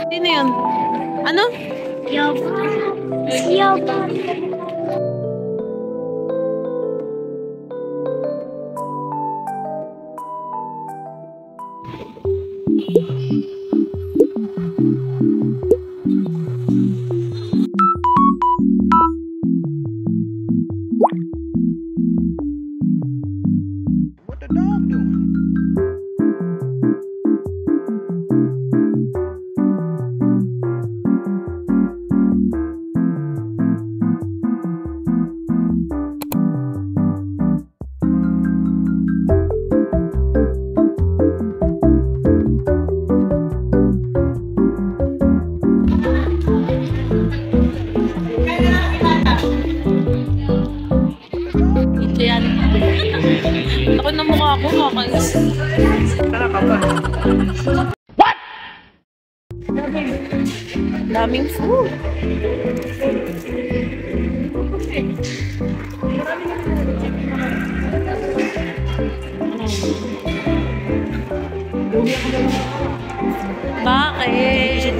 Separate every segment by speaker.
Speaker 1: Sino yun? Ano?
Speaker 2: Yoba.
Speaker 3: What the dog doing?
Speaker 1: Ito yan. Ako na mukha ko, kakais.
Speaker 3: What?
Speaker 1: Daming food. Bakit?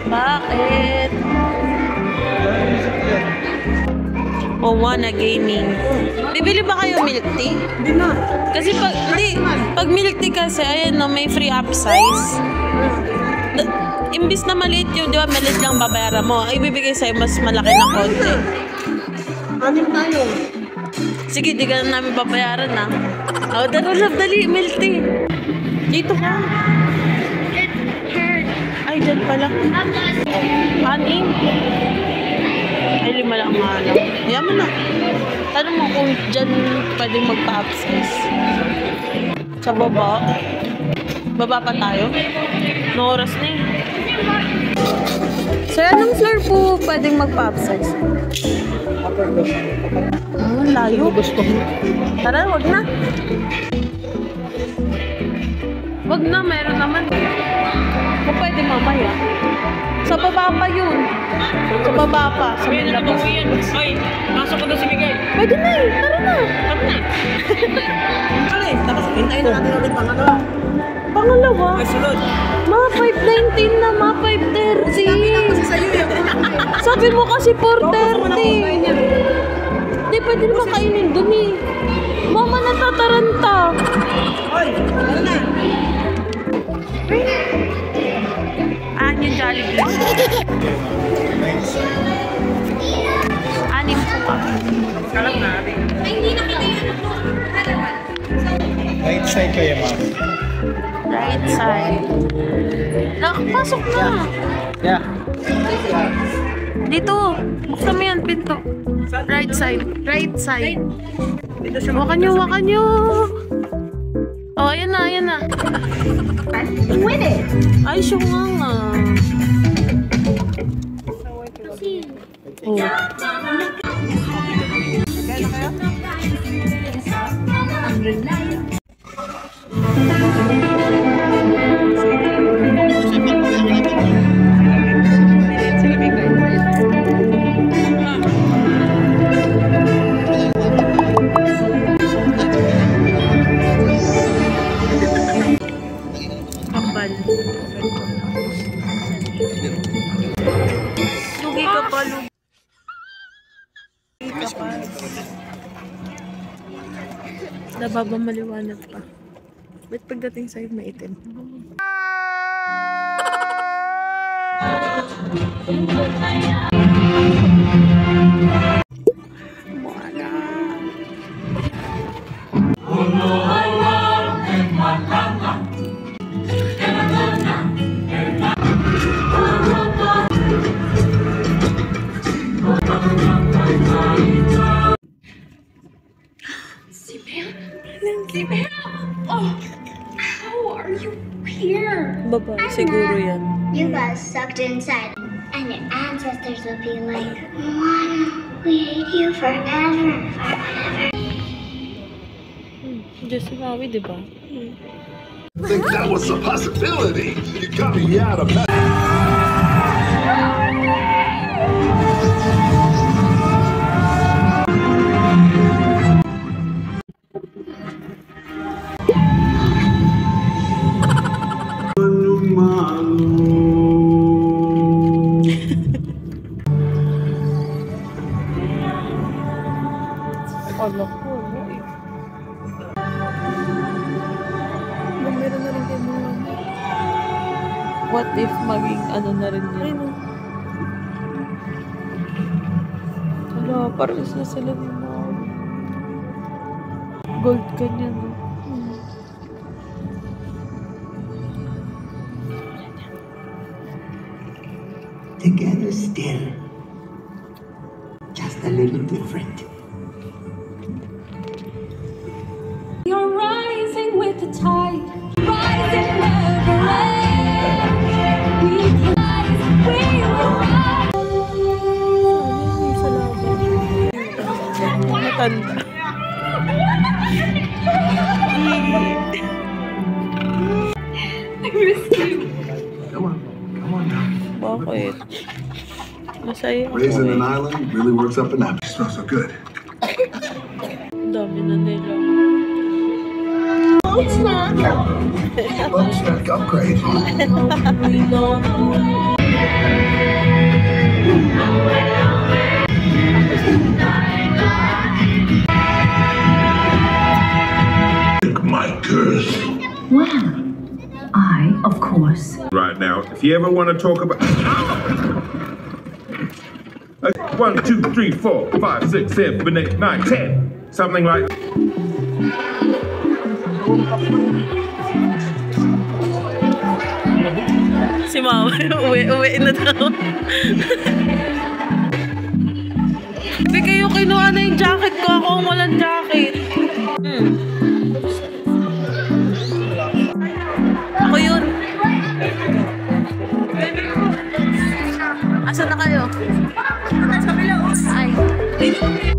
Speaker 1: Bakit? Owana Gaming. Bibili ba kayo milk tea?
Speaker 4: Hindi na.
Speaker 1: Kasi pag milk tea kasi, ayan no, may free upsize. Imbis na maliit yun, di ba, maliit lang babayaran mo. Ang ibibigay sa'yo, mas malaki na konti.
Speaker 4: Anim tayo.
Speaker 1: Sige, di ka na namin babayaran na. Oh, dali, milk tea. Dito ka. Ay, dyan pala. Anim. Ay, 5 lang nga lang. Yaman na. Tanong mo kung dyan pwede magpa-upsize. Sa baba. Baba pa tayo. No oras na eh. Sir, anong floor po pwedeng magpa-upsize? Layo. Tara, wag na. Wag na, meron naman. Kung pwede mamaya. Sa baba pa yun. Sa baba pa. Sa may labas.
Speaker 4: Ay, masok ko na si Miguel.
Speaker 1: Pwede na eh. Tara na.
Speaker 4: Tama na. Kali, tapos hintayin na natin ulit pangalawa.
Speaker 1: Pangalawa.
Speaker 4: Ay, sunod.
Speaker 1: Mga 5:19 na, mga 5:30.
Speaker 4: Sa'yo eh.
Speaker 1: Sabi mo kasi 4:30. Hindi, pwede naman kainin dun eh. Mama, natataranta.
Speaker 4: Ay, ano na?
Speaker 1: Yung Jollibee. Anim po kami.
Speaker 4: Kalap na.
Speaker 3: Right side kayo, ma'am.
Speaker 1: Right side. Nakapasok na.
Speaker 3: Yeah.
Speaker 1: Dito. Buksan mo yan, pinto. Right side. Right side. Wakan nyo. Oh, ayan na.
Speaker 2: With it.
Speaker 1: Ay, siya nga. Oh. Kambal. Lugi ka pa, lugi. Nababa maliwanag pa. Ba't pagdating sa'yo maitim? Wala.
Speaker 2: Oh, how are you here?
Speaker 1: Babae, siguro yan.
Speaker 2: You got sucked inside, and your ancestors will be like, "Moana, we hate you forever."
Speaker 1: Diyos si Maui, di ba?
Speaker 5: Think that was a possibility. You got me out of bed.
Speaker 1: What if maging ano na rin yun? Wala, parang isa sila ni Mom. Gold kanya, no?
Speaker 6: Together still. Just a little different.
Speaker 7: You're rising with the tide, rising never end. We can rise, we will rise.
Speaker 1: Matanda.
Speaker 5: Come on now.
Speaker 1: Bakit? Masaya ako
Speaker 5: Raising an
Speaker 1: eh.
Speaker 5: island really works up an apple. It smells so good.
Speaker 1: Ang dami na nila.
Speaker 5: Love snack upgrade. My curse.
Speaker 7: Well, I, of course.
Speaker 8: Right now, if you ever want to talk about 1, 2, 3, 4, 5, 6, 7, 8, 9, 10, something like.
Speaker 1: Si Mama, uwi na daw. Hindi kayo kinuha na yung jacket ko. Ako ang walang jacket. Ako yun. Asan na kayo? Ay.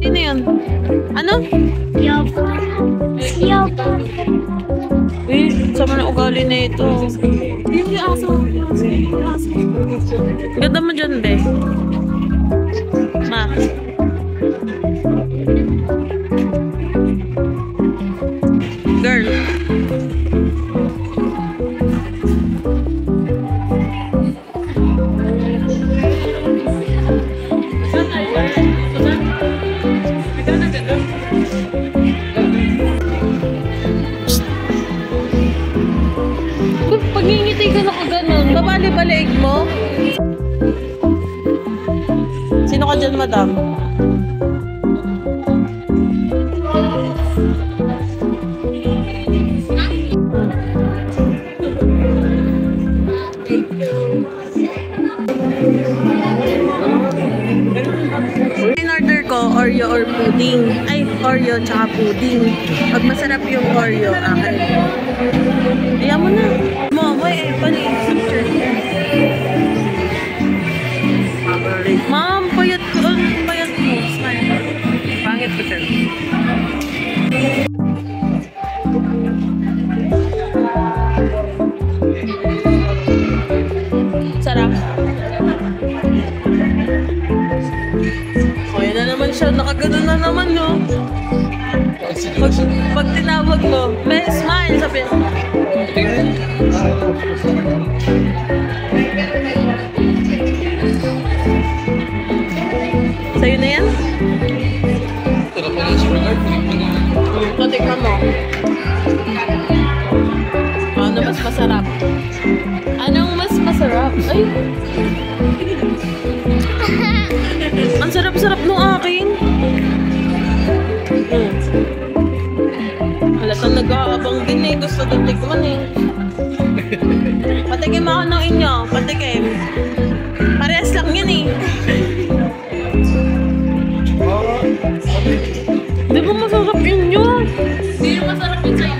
Speaker 1: Sino yun? Ano? Sama na ugali na ito. Yung aso. Ganda mo dyan, be. Ma. Girl. Pag-ngingiti ka na ka ganun, babali-baliig mo. Sino ka dyan, madam? In-order ko, Oreo or pudding. Ay, Oreo tsaka pudding. Pag masarap yung Oreo, akin. Ayan mo na. Ay, pali. Ma'am, payat ko. Payat mo. Smile. Pangit ko dyan. Sarap. O, yan na naman siya. Nakagano na naman, no? Pag tinawag mo, may smile, sabi. Sa'yo na yan? Patikman mo. Ano mas masarap? Anong mas masarap? Ay! Ang sarap-sarap nung akin. Halatang nag-aabang din eh. Gusto ko tikman eh. Patikim ako ng inyo. Patikim. Parehas lang yan eh. Di ba masarap yun yun? Di ba masarap yun sa'yo?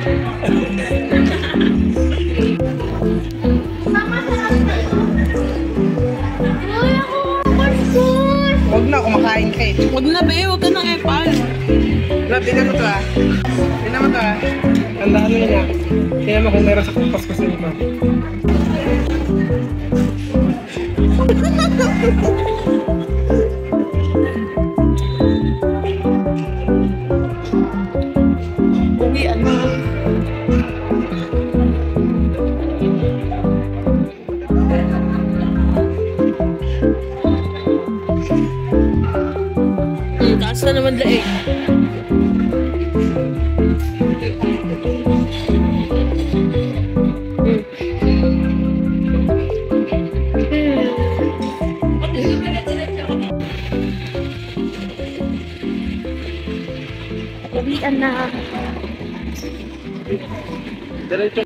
Speaker 4: Huwag na, kumakain ka eh.
Speaker 1: Huwag na be, huwag ka nang epal.
Speaker 4: Tingnan mo to ah. Tingnan mo to ah. Tandaan mo yun ah. Tingnan mo kung meron sa Pasko sa ito.
Speaker 1: Uwian mo. Taas na naman laig. Uwian na.
Speaker 4: Diretso